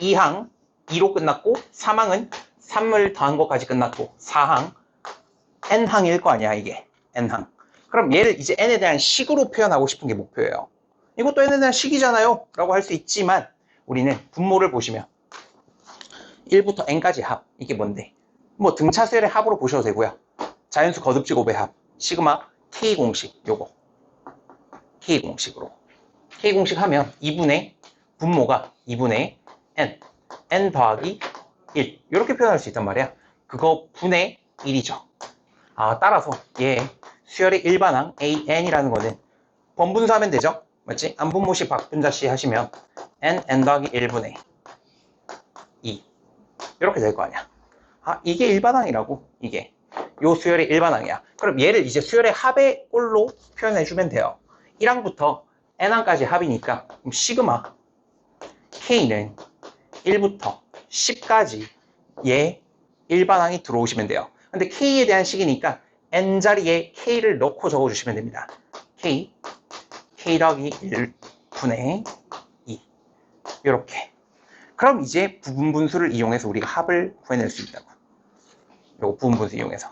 Speaker 1: 2항 2로 끝났고 3항은 3을 더한 것까지 끝났고 4항 n항일 거 아니야. 이게 n항. 그럼 얘를 이제 n에 대한 식으로 표현하고 싶은 게 목표예요. 이것도 n에 대한 식이잖아요 라고 할 수 있지만 우리는 분모를 보시면 1부터 n까지 합. 이게 뭔데? 뭐 등차수열의 합으로 보셔도 되고요. 자연수 거듭제곱의 합. 시그마 K공식 요거. K공식으로. K공식 하면 2분의 분모가 2분의 n 더하기 1 이렇게 표현할 수 있단 말이야. 그거 분의 1이죠. 따라서 얘 수열의 일반항 AN이라는 거는 번분수하면 되죠. 맞지? 안분모식 박분자식 하시면 n 더하기 1분의 2 이렇게 될 거 아니야. 이게 일반항이라고. 이게 요 수열의 일반항이야. 그럼 얘를 이제 수열의 합의 꼴로 표현해주면 돼요. 1항부터 n항까지 합이니까 그럼 시그마 K는 1부터 10까지 얘 일반항이 들어오시면 돼요. 근데 K에 대한 식이니까 N자리에 K를 넣고 적어주시면 됩니다. K 더하기 1분의 2 이렇게. 그럼 이제 부분분수를 이용해서 우리가 합을 구해낼 수 있다고. 요거 부분분수 이용해서.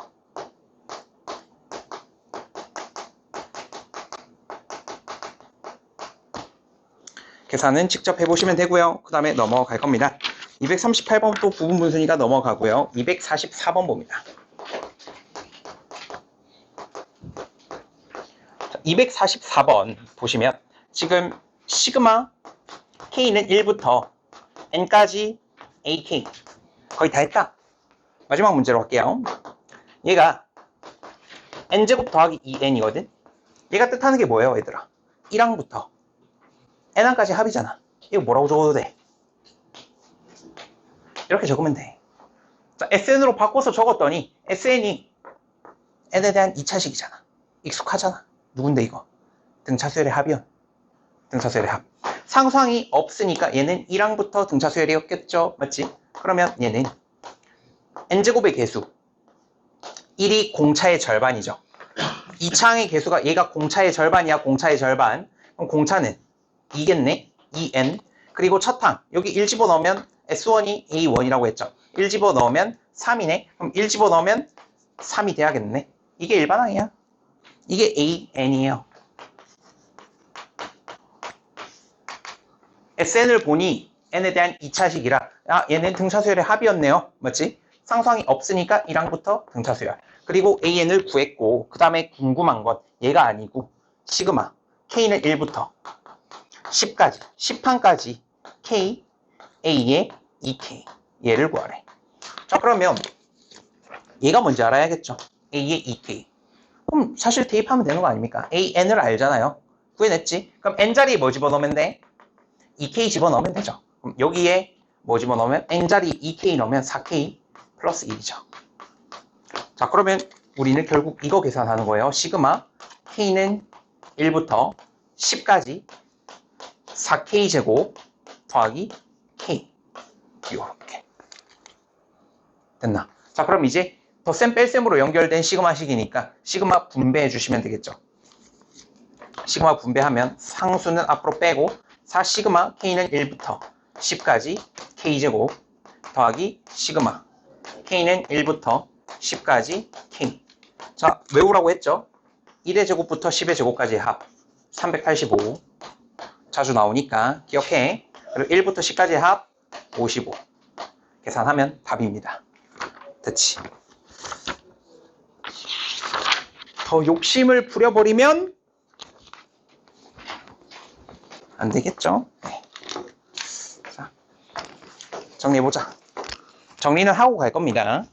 Speaker 1: 계산은 직접 해보시면 되고요. 그 다음에 넘어갈 겁니다. 238번 또 부분분수니까 넘어가고요. 244번 봅니다. 244번 보시면 지금 시그마 K는 1부터 N까지 AK 거의 다 했다. 마지막 문제로 할게요. 얘가 N제곱 더하기 2N이거든. 얘가 뜻하는 게 뭐예요, 얘들아? 1항부터 N항까지 합이잖아. 이거 뭐라고 적어도 돼? 이렇게 적으면 돼. 자, SN으로 바꿔서 적었더니 SN이 N에 대한 2차식이잖아. 익숙하잖아. 누군데 이거? 등차수열의 합이요. 등차수열의 합. 상수항이 없으니까 얘는 1항부터 등차수열이었겠죠? 맞지? 그러면 얘는 N제곱의 개수 1이 공차의 절반이죠. 2차항의 개수가 얘가 공차의 절반이야. 공차의 절반. 그럼 공차는 2겠네. 2N. 그리고 첫 항 여기 1 집어넣으면 S1이 A1이라고 했죠. 1 집어넣으면 3이네. 그럼 1 집어넣으면 3이 돼야겠네. 이게 일반항이야. 이게 AN이에요. SN을 보니 N에 대한 2차식이라 얘는 등차수열의 합이었네요. 맞지? 상수항이 없으니까 1항부터 등차수열. 그리고 AN을 구했고 그 다음에 궁금한 건 얘가 아니고 시그마 K는 1부터 10까지 10항까지 K, A의 2K 얘를 구하래. 자 그러면 얘가 뭔지 알아야겠죠. A의 2K. 그럼 사실 대입하면 되는 거 아닙니까? AN을 알잖아요. 구해냈지? 그럼 N자리에 뭐 집어넣으면 돼? 2K 집어넣으면 되죠. 그럼 여기에 뭐 집어넣으면 N자리 2K 넣으면 4K 플러스 1이죠. 자 그러면 우리는 결국 이거 계산하는 거예요. 시그마 K는 1부터 10까지 4K 제곱 더하기 K 이렇게 됐나? 자 그럼 이제 덧셈 뺄셈으로 연결된 시그마식이니까 시그마 분배해 주시면 되겠죠. 시그마 분배하면 상수는 앞으로 빼고 4 시그마 K는 1부터 10까지 K제곱 더하기 시그마 K는 1부터 10까지 K. 자 외우라고 했죠. 1의 제곱부터 10의 제곱까지의 합 385 자주 나오니까 기억해. 그리고 1부터 10까지의 합 55 계산하면 답입니다. 됐지? 더 욕심을 부려버리면 안 되겠죠? 네. 자, 정리해보자. 정리는 하고 갈 겁니다.